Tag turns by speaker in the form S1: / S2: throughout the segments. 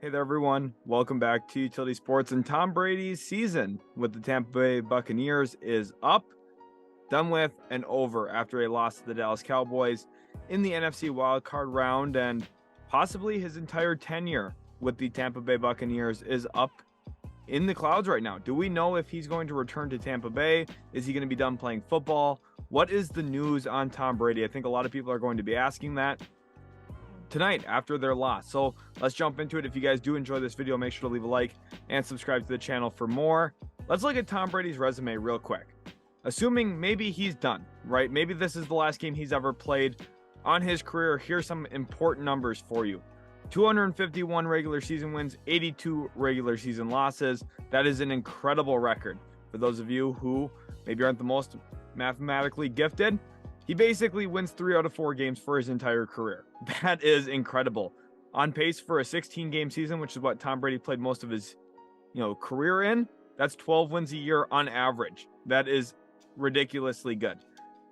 S1: Hey there, everyone. Welcome back to Utility Sports. And Tom Brady's season with the Tampa Bay Buccaneers is up, done with, and over after a loss to the Dallas Cowboys in the NFC wildcard round. And possibly his entire tenure with the Tampa Bay Buccaneers is up in the clouds right now. Do we know if he's going to return to Tampa Bay? Is he going to be done playing football? What is the news on Tom Brady? I think a lot of people are going to be asking that tonight after their loss. So let's jump into it. If you guys do enjoy this video, make sure to leave a like and subscribe to the channel for more. Let's look at Tom Brady's resume real quick. Assuming maybe he's done, right? Maybe this is the last game he's ever played on his career. Here's some important numbers for you. 251 regular season wins, 82 regular season losses. That is an incredible record. For those of you who maybe aren't the most mathematically gifted, he basically wins 3 out of 4 games for his entire career. That is incredible. On pace for a 16-game season, which is what Tom Brady played most of his, career in. That's 12 wins a year on average. That is ridiculously good.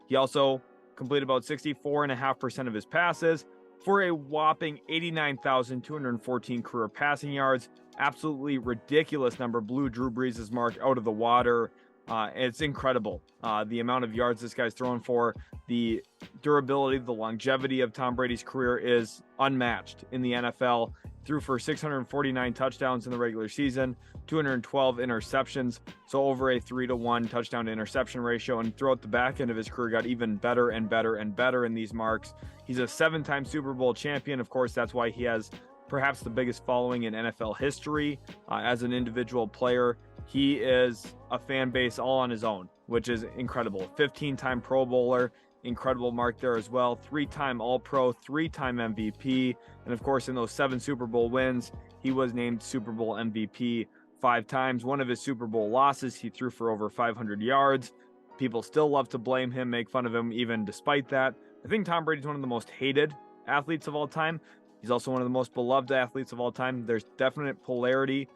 S1: He also completed about 64.5% of his passes for a whopping 89,214 career passing yards. Absolutely ridiculous number. Blew Drew Brees' mark out of the water. It's incredible the amount of yards this guy's throwing for. The durability, the longevity of Tom Brady's career is unmatched in the NFL. Threw for 649 touchdowns in the regular season, 212 interceptions, so over a 3-to-1 touchdown to interception ratio. And throughout the back end of his career, got even better and better and better in these marks. He's a 7-time Super Bowl champion. Of course, that's why he has perhaps the biggest following in NFL history as an individual player. He is a fan base all on his own, which is incredible. 15-time Pro Bowler, incredible mark there as well. 3-time All-Pro, 3-time MVP. And of course, in those 7 Super Bowl wins, he was named Super Bowl MVP 5 times. One of his Super Bowl losses, he threw for over 500 yards. People still love to blame him, make fun of him, even despite that. I think Tom Brady's one of the most hated athletes of all time. He's also one of the most beloved athletes of all time. There's definite polarity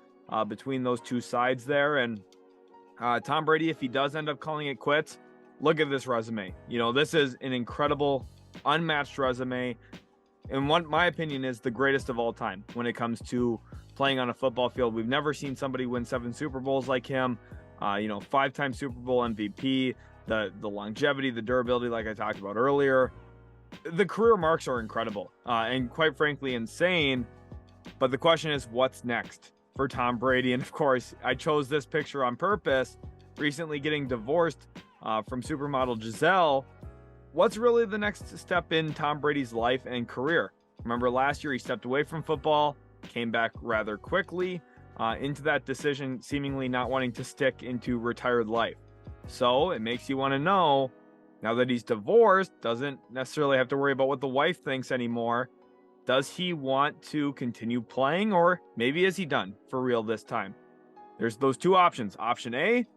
S1: between those two sides there. And Tom Brady, if he does end up calling it quits, look at this resume. This is an incredible, unmatched resume. And what my opinion is the greatest of all time when it comes to playing on a football field. We've never seen somebody win 7 Super Bowls like him. 5-time Super Bowl MVP, the longevity, the durability, like I talked about earlier. The career marks are incredible and quite frankly insane. But the question is, what's next for Tom Brady? And of course, I chose this picture on purpose. Recently getting divorced from supermodel Giselle. What's really the next step in Tom Brady's life and career? Remember last year he stepped away from football, came back rather quickly into that decision, seemingly not wanting to stick into retired life. So it makes you want to know, now that he's divorced, doesn't necessarily have to worry about what the wife thinks anymore. Does he want to continue playing, or maybe is he done for real this time? There's those two options, option A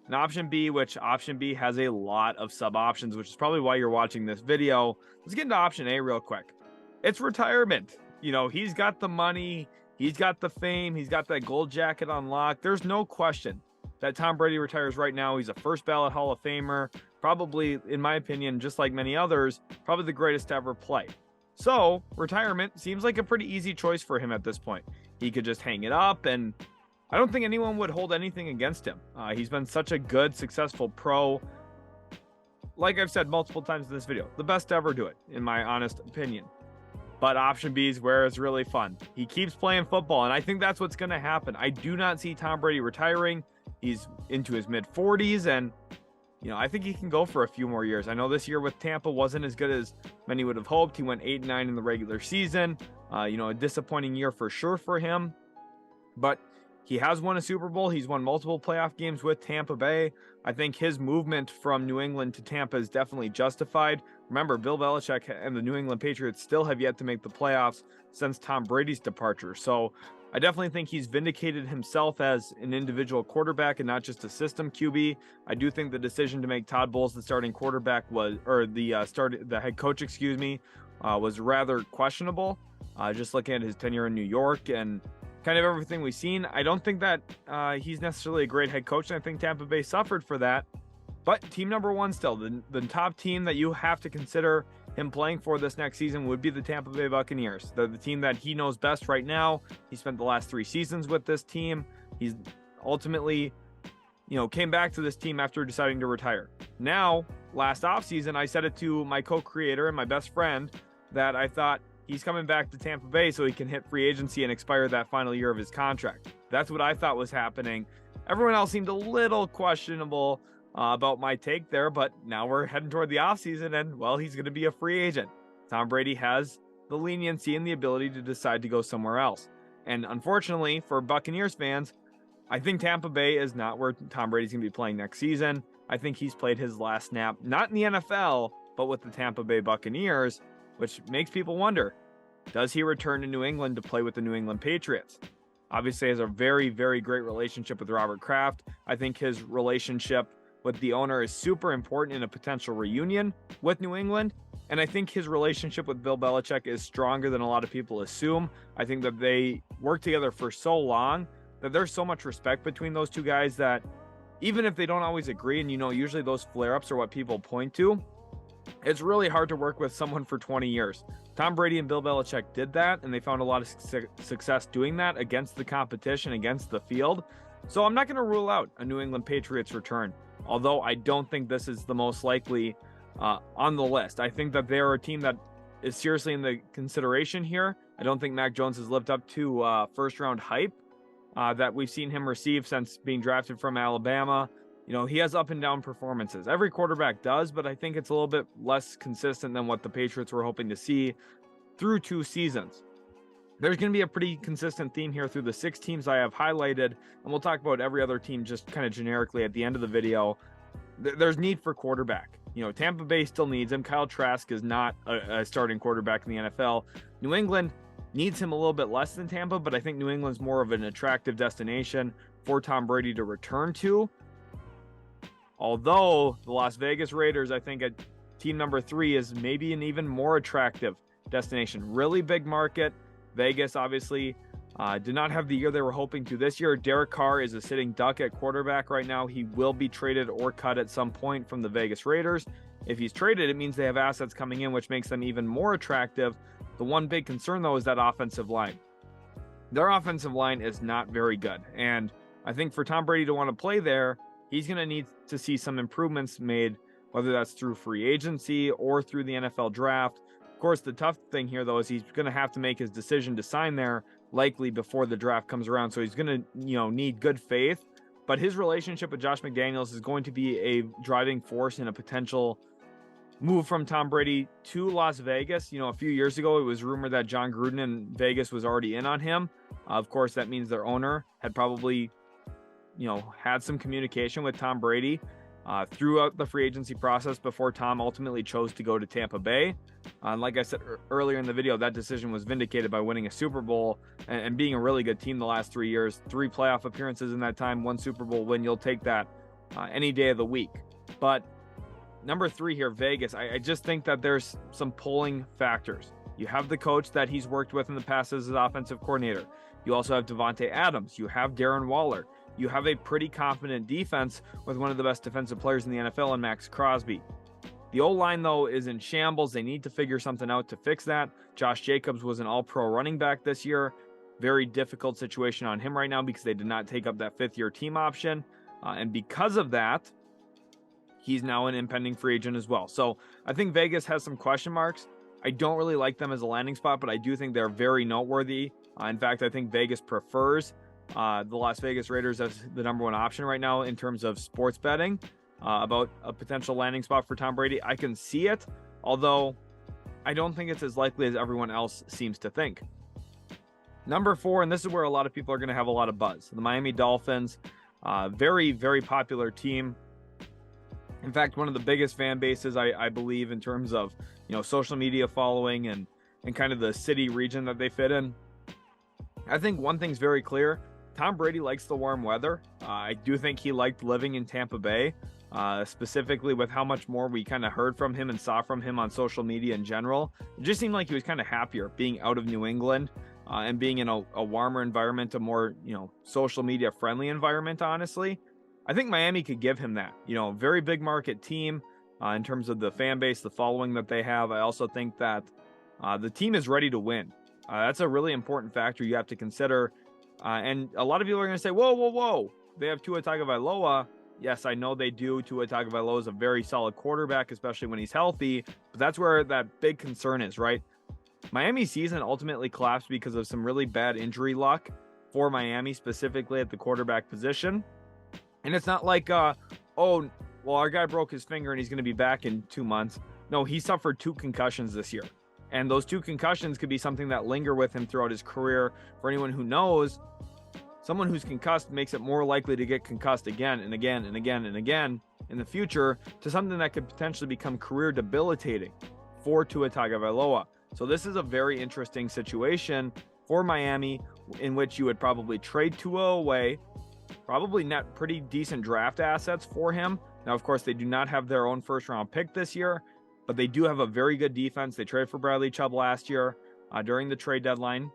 S1: and option B, which option B has a lot of sub options, which is probably why you're watching this video. Let's get into option A real quick. It's retirement. He's got the money, he's got the fame, he's got that gold jacket on lock. There's no question that Tom Brady retires right now. He's a first ballot Hall of Famer, probably, in my opinion, just like many others, probably the greatest to ever play. So retirement seems like a pretty easy choice for him at this point. He could just hang it up, and I don't think anyone would hold anything against him. He's been such a good, successful pro. Like I've said multiple times in this video, the best to ever do it, in my honest opinion. But option B is where it's really fun. He keeps playing football, and I think that's what's going to happen. I do not see Tom Brady retiring. He's into his mid-40s, and I think he can go for a few more years. I know this year with Tampa wasn't as good as many would have hoped. He went 8-9 in the regular season. A disappointing year for sure for him. But he has won a Super Bowl. He's won multiple playoff games with Tampa Bay. I think his movement from New England to Tampa is definitely justified. Remember, Bill Belichick and the New England Patriots still have yet to make the playoffs since Tom Brady's departure. So I definitely think he's vindicated himself as an individual quarterback and not just a system QB. I do think the decision to make Todd Bowles the starting quarterback the head coach, was rather questionable. Just looking at his tenure in New York and kind of everything we've seen, I don't think that he's necessarily a great head coach, and I think Tampa Bay suffered for that. But team number one still, the top team that you have to consider him playing for this next season would be the Tampa Bay Buccaneers. They're the team that he knows best right now. He spent the last 3 seasons with this team. He's ultimately, came back to this team after deciding to retire. Now, last offseason, I said it to my co-creator and my best friend that I thought he's coming back to Tampa Bay so he can hit free agency and expire that final year of his contract. That's what I thought was happening. Everyone else seemed a little questionable about my take there, but now we're heading toward the offseason and, well, he's going to be a free agent. Tom Brady has the leniency and the ability to decide to go somewhere else. And unfortunately for Buccaneers fans, I think Tampa Bay is not where Tom Brady's going to be playing next season. I think he's played his last snap, not in the NFL, but with the Tampa Bay Buccaneers, which makes people wonder, does he return to New England to play with the New England Patriots? Obviously, he has a very, very great relationship with Robert Kraft. I think his relationship with the owner is super important in a potential reunion with New England. And I think his relationship with Bill Belichick is stronger than a lot of people assume. I think that they worked together for so long that there's so much respect between those two guys that even if they don't always agree, and usually those flare-ups are what people point to, it's really hard to work with someone for 20 years. Tom Brady and Bill Belichick did that, and they found a lot of success doing that against the competition, against the field. So I'm not going to rule out a New England Patriots return, although I don't think this is the most likely on the list. I think that they're a team that is seriously in the consideration here. I don't think Mac Jones has lived up to first-round hype that we've seen him receive since being drafted from Alabama. He has up and down performances. Every quarterback does, but I think it's a little bit less consistent than what the Patriots were hoping to see through 2 seasons. There's going to be a pretty consistent theme here through the 6 teams I have highlighted, and we'll talk about every other team just kind of generically at the end of the video. There's need for quarterback. Tampa Bay still needs him. Kyle Trask is not a starting quarterback in the NFL. New England needs him a little bit less than Tampa, but I think New England's more of an attractive destination for Tom Brady to return to. Although the Las Vegas Raiders, I think at team number 3 is maybe an even more attractive destination. Really big market. Vegas obviously did not have the year they were hoping to this year. Derek Carr is a sitting duck at quarterback right now. He will be traded or cut at some point from the Vegas Raiders. If he's traded, it means they have assets coming in, which makes them even more attractive. The one big concern, though, is that offensive line. Their offensive line is not very good. And I think for Tom Brady to want to play there, he's going to need to see some improvements made, whether that's through free agency or through the NFL draft. Of course, the tough thing here, though, is he's going to have to make his decision to sign there likely before the draft comes around. So he's going to, need good faith. But his relationship with Josh McDaniels is going to be a driving force in a potential move from Tom Brady to Las Vegas. A few years ago, it was rumored that John Gruden in Vegas was already in on him. Of course, that means their owner had probably had some communication with Tom Brady throughout the free agency process before Tom ultimately chose to go to Tampa Bay. Like I said earlier in the video, that decision was vindicated by winning a Super Bowl and being a really good team the last 3 years. 3 playoff appearances in that time, 1 Super Bowl win. You'll take that any day of the week. But number 3 here, Vegas, I just think that there's some pulling factors. You have the coach that he's worked with in the past as his offensive coordinator. You also have Devontae Adams. You have Darren Waller. You have a pretty confident defense with one of the best defensive players in the NFL in Max Crosby. The O-line, though, is in shambles. They need to figure something out to fix that. Josh Jacobs was an all-pro running back this year. Very difficult situation on him right now because they did not take up that 5th-year team option. And because of that, he's now an impending free agent as well. So I think Vegas has some question marks. I don't really like them as a landing spot, but I do think they're very noteworthy. In fact, I think Vegas prefers the Las Vegas Raiders as the number 1 option right now in terms of sports betting about a potential landing spot for Tom Brady. I can see it, although I don't think it's as likely as everyone else seems to think. Number 4, and this is where a lot of people are going to have a lot of buzz. The Miami Dolphins, very, very popular team. In fact, one of the biggest fan bases, I believe, in terms of social media following and kind of the city region that they fit in. I think one thing's very clear. Tom Brady likes the warm weather. I do think he liked living in Tampa Bay, specifically with how much more we kind of heard from him and saw from him on social media in general. It just seemed like he was kind of happier being out of New England and being in a warmer environment, a more, social media friendly environment, honestly. I think Miami could give him that, very big market team. in terms of the fan base, the following that they have. I also think that the team is ready to win. That's a really important factor you have to consider. And a lot of people are going to say, whoa. They have Tua Tagovailoa. Yes, I know they do. Tua Tagovailoa is a very solid quarterback, especially when he's healthy. But that's where that big concern is, right? Miami's season ultimately collapsed because of some really bad injury luck for Miami, specifically at the quarterback position. And it's not like, our guy broke his finger and he's going to be back in 2 months. No, he suffered 2 concussions this year. And those 2 concussions could be something that linger with him throughout his career. For anyone who knows, someone who's concussed makes it more likely to get concussed again and again and again and again in the future, to something that could potentially become career debilitating for Tua Tagovailoa. So this is a very interesting situation for Miami, in which you would probably trade Tua away, probably net pretty decent draft assets for him. Now, of course, they do not have their own first-round pick this year, but they do have a very good defense. They traded for Bradley Chubb last year during the trade deadline.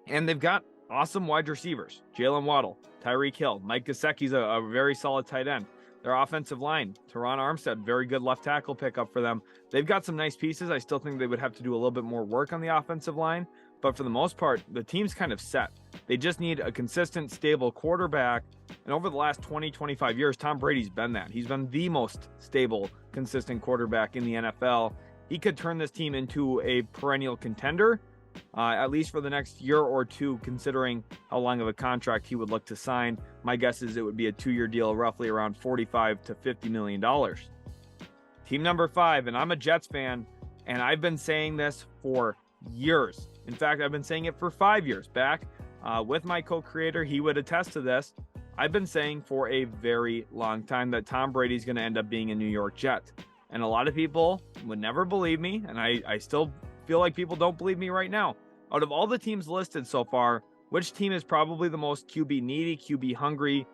S1: And they've got awesome wide receivers. Jalen Waddle, Tyreek Hill, Mike Gesicki's a very solid tight end. Their offensive line, Teron Armstead, very good left tackle pickup for them. They've got some nice pieces. I still think they would have to do a little bit more work on the offensive line. But for the most part, the team's kind of set. They just need a consistent, stable quarterback. And over the last 20, 25 years, Tom Brady's been that. He's been the most stable, consistent quarterback in the NFL. He could turn this team into a perennial contender, at least for the next year or two, considering how long of a contract he would look to sign. My guess is it would be a 2-year deal, roughly around $45 to $50 million. Team number 5, and I'm a Jets fan, and I've been saying this for years. In fact, I've been saying it for 5 years. Back with my co-creator, he would attest to this. I've been saying for a very long time that Tom Brady's going to end up being a New York Jet. And a lot of people would never believe me, and I still feel like people don't believe me right now. Out of all the teams listed so far, which team is probably the most QB needy, QB hungry,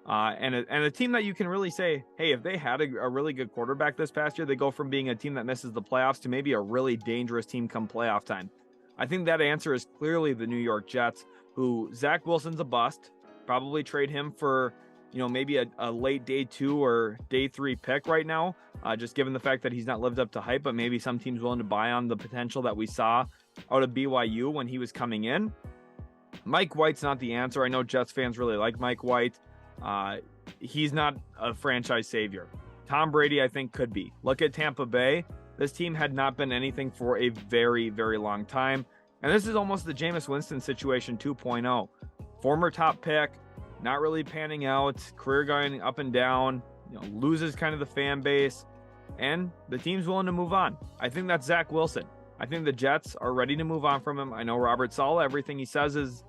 S1: and a team that you can really say, hey, if they had a really good quarterback this past year, they go from being a team that misses the playoffs to maybe a really dangerous team come playoff time? I think that answer is clearly the New York Jets, who Zach Wilson's a bust. Probably trade him for, maybe a late day 2 or day 3 pick right now, just given the fact that he's not lived up to hype, but maybe some teams willing to buy on the potential that we saw out of BYU when he was coming in. Mike White's not the answer. I know Jets fans really like Mike White. He's not a franchise savior. Tom Brady, I think, could be. Look at Tampa Bay. This team had not been anything for a very, very long time. And this is almost the Jameis Winston situation 2.0. Former top pick, not really panning out, career going up and down, loses kind of the fan base, and the team's willing to move on. I think that's Zach Wilson. I think the Jets are ready to move on from him. I know Robert Saleh, everything he says is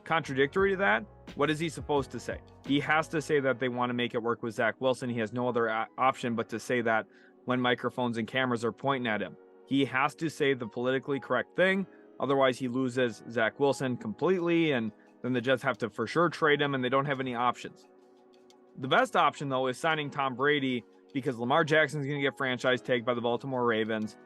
S1: contradictory to that. What is he supposed to say? He has to say that they want to make it work with Zach Wilson. He has no other option but to say that when microphones and cameras are pointing at him. He has to say the politically correct thing. Otherwise, he loses Zach Wilson completely, and then the Jets have to for sure trade him, and they don't have any options. The best option, though, is signing Tom Brady, because Lamar Jackson's going to get franchise tagged by the Baltimore Ravens.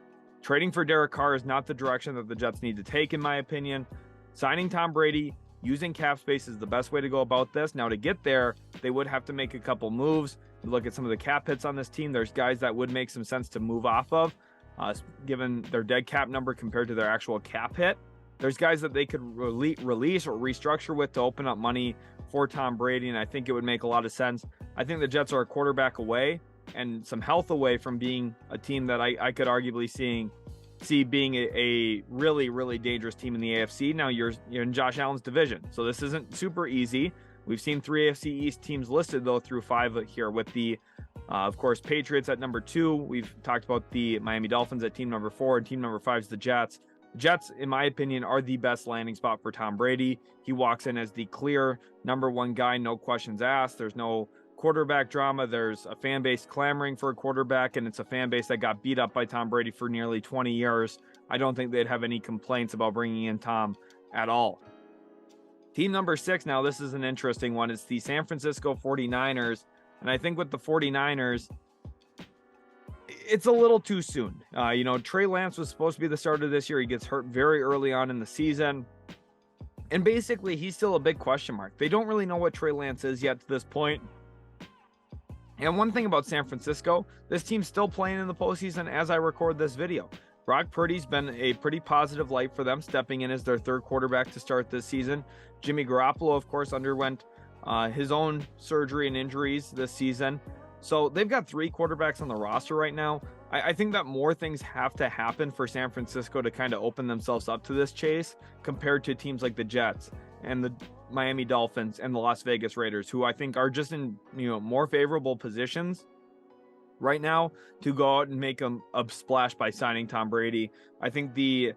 S1: Trading for Derek Carr is not the direction that the Jets need to take, in my opinion. Signing Tom Brady, using cap space is the best way to go about this. Now, to get there, they would have to make a couple moves. You look at some of the cap hits on this team. There's guys that would make some sense to move off of, given their dead cap number compared to their actual cap hit. There's guys that they could release or restructure with to open up money for Tom Brady, and I think it would make a lot of sense. I think the Jets are a quarterback away and some health away from being a team that I could arguably see being a really, really dangerous team in the AFC. Now you're in Josh Allen's division, so this isn't super easy. We've seen 3 AFC East teams listed, though, through 5 here with the, of course, Patriots at number 2. We've talked about the Miami Dolphins at team number 4, and team number 5 is the Jets. Jets, in my opinion, are the best landing spot for Tom Brady. He walks in as the clear number 1 guy, no questions asked. There's no quarterback drama. There's a fan base clamoring for a quarterback, and it's a fan base that got beat up by Tom Brady for nearly 20 years. I don't think they'd have any complaints about bringing in Tom at all. Team number 6, now this is an interesting one. It's the San Francisco 49ers, and I think with the 49ers, it's a little too soon. Trey Lance was supposed to be the starter this year. He gets hurt very early on in the season. And basically, he's still a big question mark. They don't really know what Trey Lance is yet to this point. And one thing about San Francisco, this team's still playing in the postseason as I record this video. Brock Purdy's been a pretty positive light for them, stepping in as their third quarterback to start this season. Jimmy Garoppolo, of course, underwent his own surgery and injuries this season. So they've got 3 quarterbacks on the roster right now. I think that more things have to happen for San Francisco to kind of open themselves up to this chase compared to teams like the Jets and the Miami Dolphins and the Las Vegas Raiders, who I think are just in more favorable positions right now to go out and make a splash by signing Tom Brady. I think the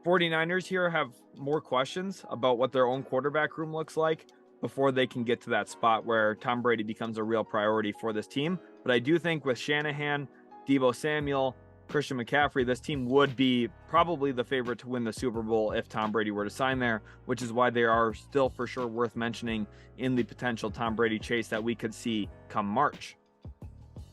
S1: 49ers here have more questions about what their own quarterback room looks like before they can get to that spot where Tom Brady becomes a real priority for this team. But I do think with Shanahan, Deebo Samuel, Christian McCaffrey, this team would be probably the favorite to win the Super Bowl if Tom Brady were to sign there, which is why they are still for sure worth mentioning in the potential Tom Brady chase that we could see come March.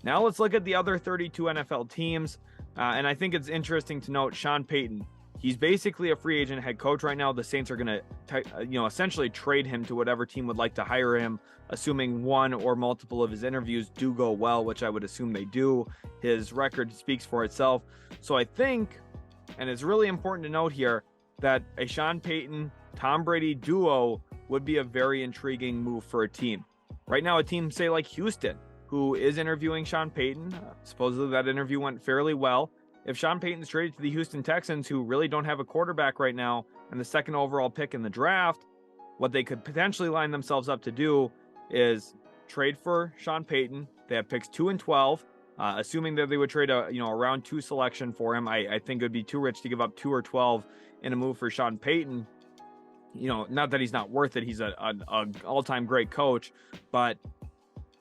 S1: Now let's look at the other 32 NFL teams. And I think it's interesting to note Sean Payton. He's basically a free agent head coach right now. The Saints are going to, essentially trade him to whatever team would like to hire him, assuming one or multiple of his interviews do go well, which I would assume they do. His record speaks for itself. So I think, and it's really important to note here, that a Sean Payton, Tom Brady duo would be a very intriguing move for a team. Right now, a team, say like Houston, who is interviewing Sean Payton, supposedly that interview went fairly well. If Sean Payton's traded to the Houston Texans, who really don't have a quarterback right now, and the second overall pick in the draft, what they could potentially line themselves up to do is trade for Sean Payton. They have picks 2 and 12, assuming that they would trade a round 2 selection for him. I think it would be too rich to give up 2 or 12 in a move for Sean Payton. Not that he's not worth it. He's an all-time great coach, but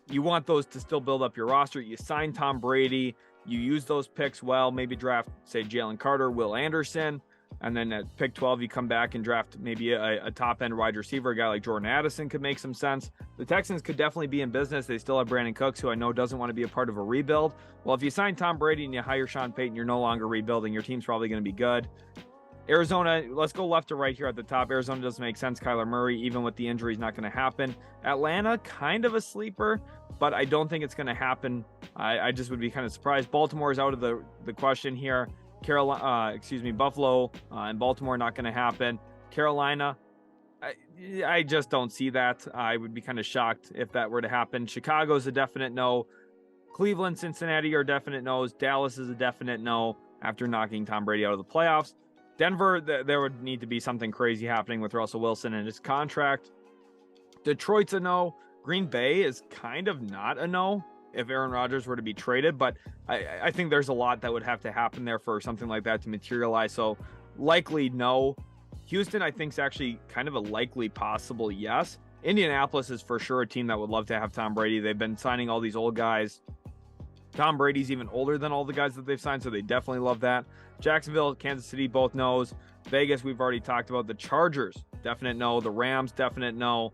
S1: you want those to still build up your roster. You sign Tom Brady. You use those picks well, maybe draft, say, Jalen Carter, Will Anderson, and then at pick 12, you come back and draft maybe a top-end wide receiver. A guy like Jordan Addison could make some sense. The Texans could definitely be in business. They still have Brandon Cooks, who I know doesn't want to be a part of a rebuild. Well, if you sign Tom Brady and you hire Sean Payton, you're no longer rebuilding. Your team's probably going to be good. Arizona, let's go left to right here at the top. Arizona doesn't make sense. Kyler Murray, even with the injury, is not going to happen. Atlanta, kind of a sleeper, but I don't think it's going to happen. I just would be kind of surprised. Baltimore is out of the question here. Buffalo and Baltimore not going to happen. Carolina, I just don't see that. I would be kind of shocked if that were to happen. Chicago's a definite no. Cleveland, Cincinnati are definite no's. Dallas is a definite no after knocking Tom Brady out of the playoffs. Denver, there would need to be something crazy happening with Russell Wilson and his contract. Detroit's a no. Green Bay is kind of not a no if Aaron Rodgers were to be traded, but I think there's a lot that would have to happen there for something like that to materialize. So likely no. Houston, I think, is actually kind of a likely possible yes. Indianapolis is for sure a team that would love to have Tom Brady. They've been signing all these old guys. Tom Brady's even older than all the guys that they've signed, so they definitely love that. Jacksonville, Kansas City, both knows. Vegas, we've already talked about. The Chargers, definite no. The Rams, definite no.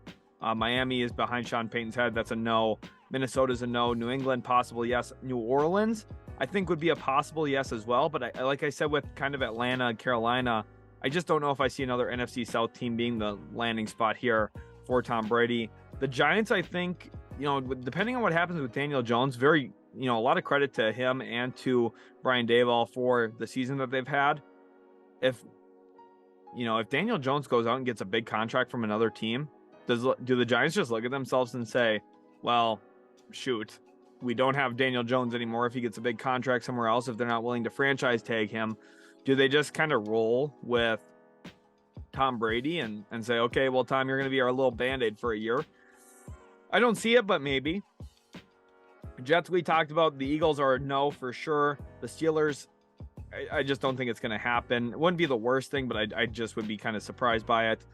S1: Miami is behind Sean Payton's head. That's a no. Minnesota's a no. New England, possible yes. New Orleans, I think, would be a possible yes as well. But like I said, with kind of Atlanta and Carolina, I just don't know if I see another NFC South team being the landing spot here for Tom Brady. The Giants, I think, depending on what happens with Daniel Jones, a lot of credit to him and to Brian Daboll for the season that they've had. If Daniel Jones goes out and gets a big contract from another team, do the Giants just look at themselves and say, well, shoot, we don't have Daniel Jones anymore if he gets a big contract somewhere else, if they're not willing to franchise tag him? Do they just kind of roll with Tom Brady and say, okay, well, Tom, you're going to be our little Band-Aid for a year? I don't see it, but maybe. Jets, we talked about. The Eagles are a no for sure. The Steelers, I just don't think it's going to happen. It wouldn't be the worst thing, but I just would be kind of surprised by it.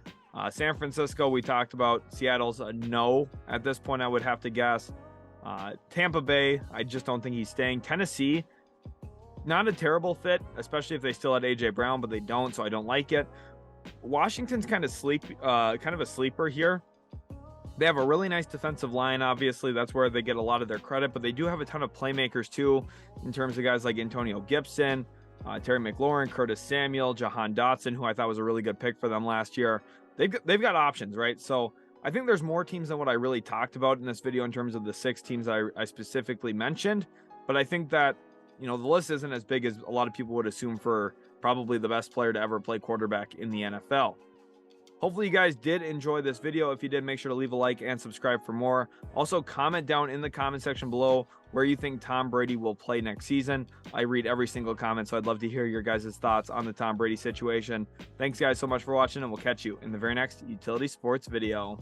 S1: San Francisco, we talked about. Seattle's a no at this point, I would have to guess. Tampa Bay, I just don't think he's staying. Tennessee, not a terrible fit, especially if they still had A.J. Brown, but they don't, so I don't like it. Washington's kind of a sleeper here. They have a really nice defensive line, obviously. That's where they get a lot of their credit, but they do have a ton of playmakers, too, in terms of guys like Antonio Gibson, Terry McLaurin, Curtis Samuel, Jahan Dotson, who I thought was a really good pick for them last year. They've got options, right? So I think there's more teams than what I really talked about in this video in terms of the 6 teams I specifically mentioned. But I think that, the list isn't as big as a lot of people would assume for probably the best player to ever play quarterback in the NFL. Hopefully you guys did enjoy this video. If you did, make sure to leave a like and subscribe for more. Also, comment down in the comment section below where you think Tom Brady will play next season. I read every single comment, so I'd love to hear your guys' thoughts on the Tom Brady situation. Thanks guys so much for watching, and we'll catch you in the very next Utility Sports video.